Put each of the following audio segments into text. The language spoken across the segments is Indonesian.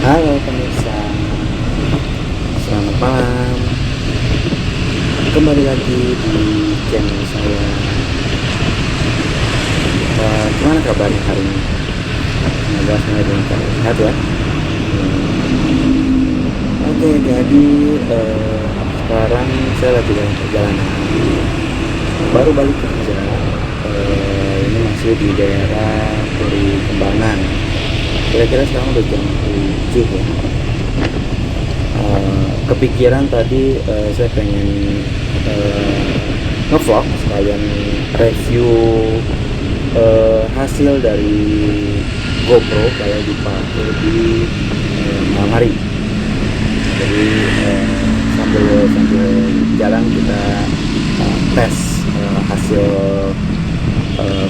Halo pemirsa, selamat malam. Kembali lagi di channel saya. Gimana kabarnya hari ini? Semoga semuanya dengan sehat ya. Oke, jadi sekarang saya lagi dalam perjalanan. Baru balik kerja. Ini masih di daerah Puri Kembangan. Kira-kira sekarang udah jam 7 ya. Kepikiran tadi saya pengen ngevlog sekalian review hasil dari GoPro kalau dipakai di malam hari. Jadi sambil jalan kita tes hasil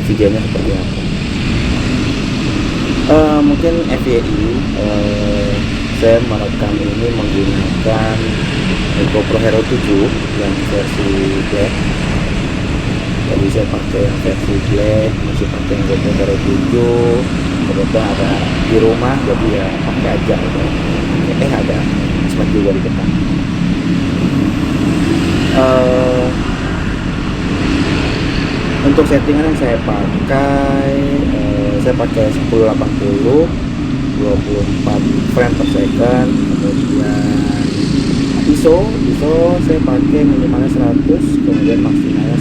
videonya seperti apa. Mungkin FYI, saya merekam ini menggunakan GoPro Hero 7 yang versi black. Jadi saya pakai yang versi black, masih pakai yang GoPro Hero 7. Kebetulan ada di rumah, jadi ya pakai aja gitu. Ada smart juga di depan. Untuk settingan yang saya pakai 1080 24 frame per second, kemudian ISO saya pakai minimalnya 100, kemudian maksimalnya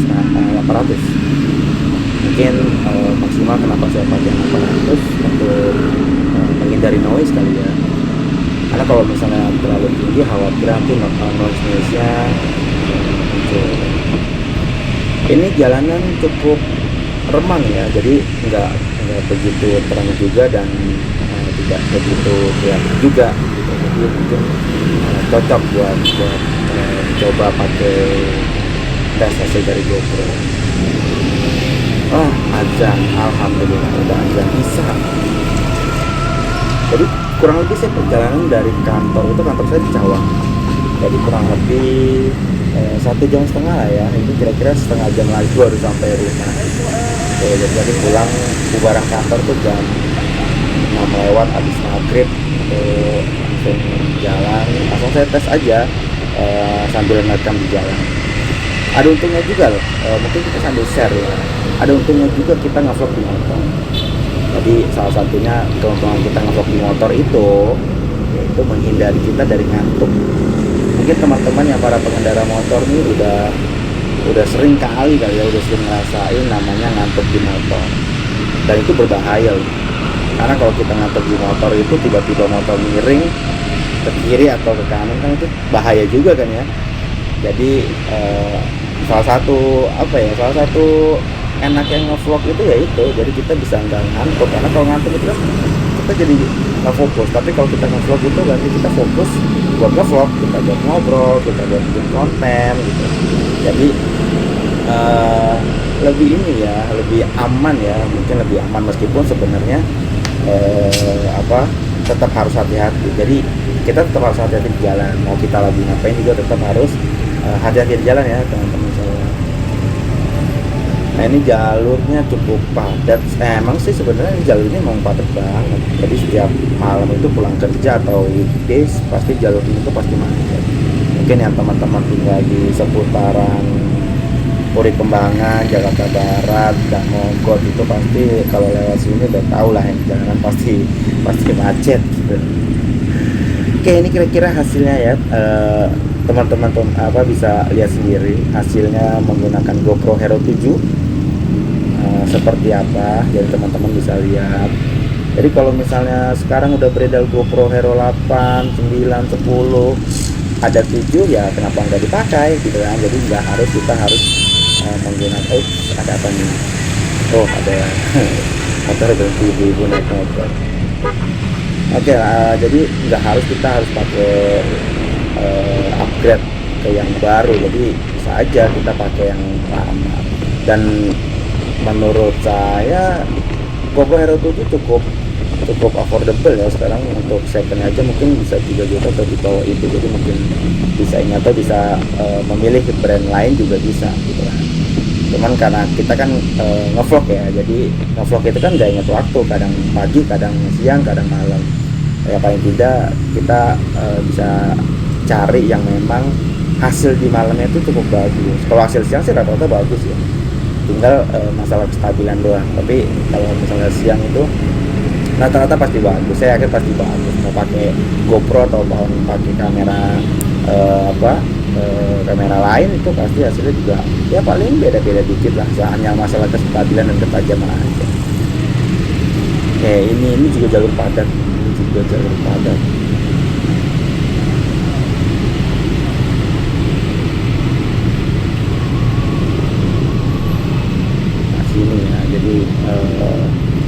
800. Mungkin maksimal kenapa saya pakai 800 untuk menghindari noise kali ya, karena kalau misalnya terlalu tinggi khawatir nanti noise-nya muncul. Ini jalanan cukup remang ya, jadi nggak begitu terang juga dan tidak begitu gelap juga gitu. Jadi mungkin cocok buat coba pakai tes hasil dari GoPro. Azan, alhamdulillah udah azan Isya. Jadi kurang lebih saya perjalanan dari kantor saya di Cawang, jadi kurang lebih 1,5 jam lah ya. Itu kira-kira setengah jam lagi baru sampai rumah. Jadi pulang barang kantor tuh jam 6 lewat habis maghrib. Langsung jalan, langsung saya tes aja sambil ngerekam di jalan. Ada untungnya juga loh, mungkin kita sambil share ya. Ada untungnya juga kita ngevlog di motor. Jadi salah satunya keuntungan kita ngevlog di motor itu yaitu menghindari kita dari ngantuk. Mungkin teman-teman yang para pengendara motor ini udah sering kali ya, udah sering ngerasain namanya ngantuk di motor. Dan itu berbahaya loh. Karena kalau kita ngantuk di motor itu tiba-tiba motor miring ke kiri atau ke kanan kan itu bahaya juga kan ya. Jadi salah satu enak yang ngevlog itu ya itu, jadi kita bisa nggak ngantuk. Karena kalau ngantuk itu kan kita jadi nggak fokus, tapi kalau kita ngevlog itu berarti kita fokus buat ngevlog, kita buat ngobrol, kita buat bikin konten gitu. Jadi lebih aman ya, mungkin lebih aman meskipun sebenarnya tetap harus hati-hati. Jadi kita tetap harus hati-hati di jalan, mau kita lagi ngapain juga tetap harus hati-hati di jalan ya teman-teman saya. Nah ini jalurnya cukup padat. Emang sih sebenarnya jalur ini memang padat banget. Jadi setiap malam itu pulang kerja atau weekdays pasti jalur ini tuh pasti macet. Mungkin yang teman-teman tinggal di seputaran Puri Kembangan, Jakarta Barat, dan Mogot itu pasti kalau lewat sini udah tau lah yang jalanan pasti macet gitu. Oke, ini kira-kira hasilnya ya. Teman-teman bisa lihat sendiri hasilnya menggunakan GoPro Hero 7 seperti apa. Jadi teman-teman bisa lihat. Jadi kalau misalnya sekarang udah beredar GoPro Hero 8, 9, 10, ada 7 ya kenapa nggak dipakai gitu kan. Jadi kita harus menggunakan ada apa nih? Ada motor berhenti ibu naik motor. Oke, jadi kita harus pakai upgrade ke yang baru. Jadi bisa aja kita pakai yang lama. Dan menurut saya GoPro Hero 7 cukup affordable ya sekarang. Untuk second aja mungkin bisa 3 juta atau di bawah itu. Jadi mungkin bisa memilih brand lain juga bisa gitu lah. Cuman karena kita kan ngevlog ya, jadi ngevlog itu kan gak inget waktu, kadang pagi, kadang siang, kadang malam. ya paling tidak kita bisa cari yang memang hasil di malamnya itu cukup bagus. Kalau hasil siang sih rata-rata bagus ya, tinggal masalah kestabilan doang. Tapi kalau misalnya siang itu rata-rata pasti bagus, saya yakin pasti bagus. Mau pakai GoPro atau mau pakai kamera kamera lain, itu pasti hasilnya juga ya paling beda-beda dikit lah, hanya masalah kestabilan dan ketajaman aja. Ini juga jalur padat, nah sini ya. Jadi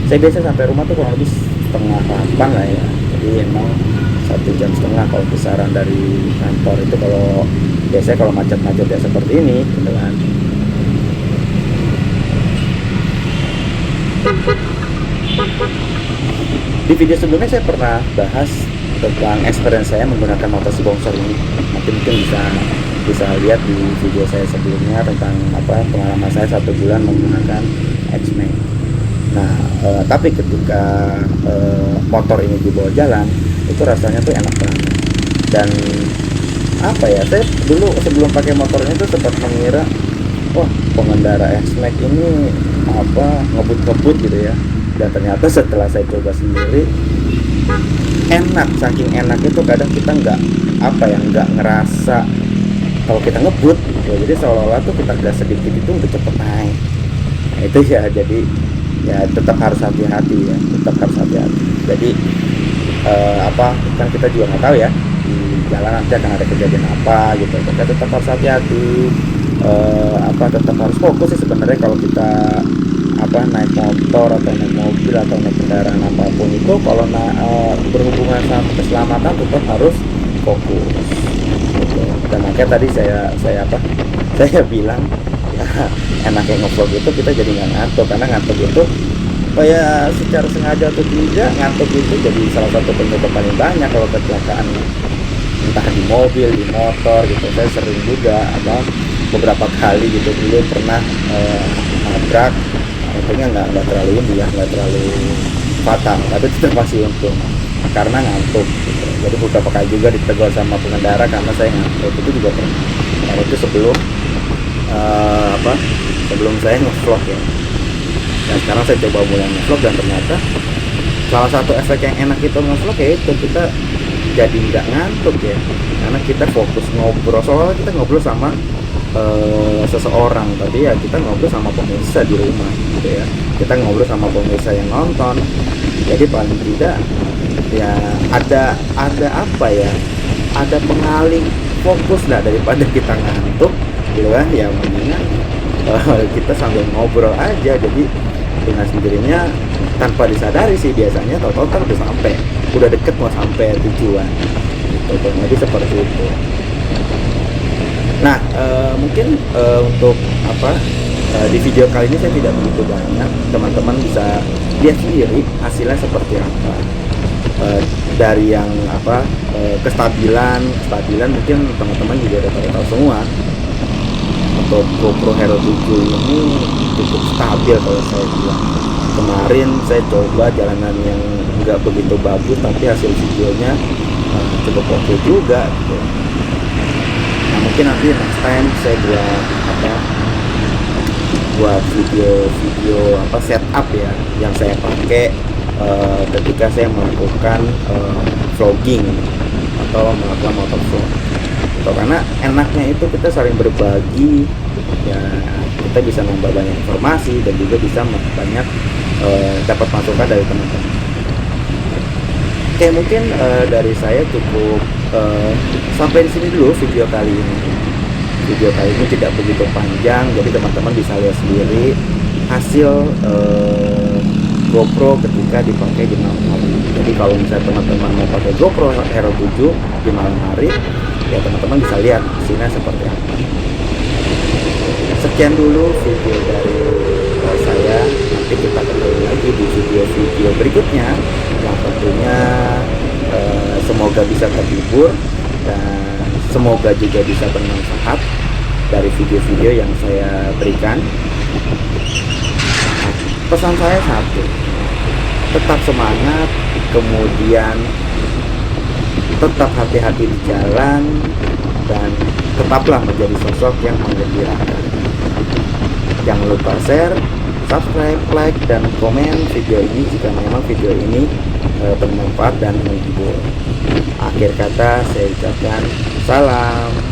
saya biasa sampai rumah tuh kurang lebih setengah 8 lah ya. Jadi emang 1,5 jam kalau kisaran dari kantor itu, kalau biasanya kalau macet-macet ya seperti ini gitu kan. Di video sebelumnya saya pernah bahas tentang experience saya menggunakan motor si bongsor ini. Nanti mungkin bisa lihat di video saya sebelumnya tentang pengalaman saya 1 bulan menggunakan X-Max. Nah, tapi ketika motor ini dibawa jalan, itu rasanya tuh enak banget. Dan saya dulu sebelum pakai motornya tuh sempat mengira, wah, pengendara X-Max ini ngebut-ngebut gitu ya. Dan ternyata setelah saya coba sendiri, enak. Saking enak itu kadang kita nggak ngerasa kalau kita ngebut gitu. Jadi seolah-olah tuh kita gas sedikit itu udah cepet naik. Nah itu ya, jadi ya tetap harus hati-hati ya, jadi kan kita juga nggak tahu ya di jalan nanti akan ada kejadian apa gitu. Kita tetap harus hati-hati, tetap harus fokus sih sebenarnya. Kalau kita naik motor atau naik mobil atau naik kendaraan apapun itu, kalau berhubungan sama keselamatan tetap harus fokus gitu. Dan makanya tadi saya bilang ya, enaknya ngevlog itu kita jadi nggak ngantuk, karena ngantuk itu secara sengaja atau tidak, ngantuk itu jadi salah satu penyebab paling banyak kalau kecelakaan, entah di mobil, di motor gitu. Saya sering juga beberapa kali gitu dulu pernah nabrak. Untungnya nggak terlalu fatal, tapi tetap masih untung karena ngantuk gitu. Jadi beberapa kali juga ditegur sama pengendara karena saya ngantuk, itu juga pernah. Dan itu sebelum saya nge-vlog ya. Dan sekarang saya coba mulai nge-vlog, dan ternyata salah satu efek yang enak itu nge-vlog ya itu kita jadi nggak ngantuk ya, karena kita fokus ngobrol. Soalnya kita ngobrol sama seseorang, tadi ya kita ngobrol sama pemirsa di rumah gitu ya, kita ngobrol sama pemirsa yang nonton. Jadi paling tidak ya ada pengalih fokus lah daripada kita ngantuk gitu kan. Ya mendingan kita sambil ngobrol aja, jadi dengan sendirinya tanpa disadari sih biasanya total udah deket mau sampai tujuan gitu. Jadi seperti itu. Nah, mungkin untuk di video kali ini saya tidak begitu banyak. Teman-teman bisa lihat sendiri hasilnya seperti apa. Dari yang kestabilan mungkin teman-teman juga udah tahu semua. Untuk GoPro Hero 7 ini cukup stabil kalau saya bilang. Kemarin saya coba jalanan yang nggak begitu bagus, tapi hasil videonya cukup oke juga gitu. Mungkin nanti next time saya buat video setup ya yang saya pakai ketika saya melakukan vlogging atau melakukan motor vlog. Karena enaknya itu kita saling berbagi ya, kita bisa nambah banyak informasi dan juga bisa banyak dapat masukan dari teman-teman. Oke, mungkin dari saya cukup sampai di sini dulu video kali ini. Video kali ini tidak begitu panjang, jadi teman-teman bisa lihat sendiri hasil GoPro ketika dipakai di malam hari. Jadi kalau misalnya teman-teman mau pakai GoPro Hero 7 di malam hari, ya teman-teman bisa lihat hasilnya seperti apa. Sekian dulu video dari saya. Nanti kita ketemu lagi di video-video berikutnya yang tentunya semoga bisa terhibur dan semoga juga bisa bermanfaat dari video-video yang saya berikan. Pesan saya satu, tetap semangat, kemudian tetap hati-hati di jalan dan tetaplah menjadi sosok yang menggembirakan. Jangan lupa share, subscribe, like, dan komen video ini jika memang video ini bermanfaat dan menghibur. Akhir kata saya ucapkan salam.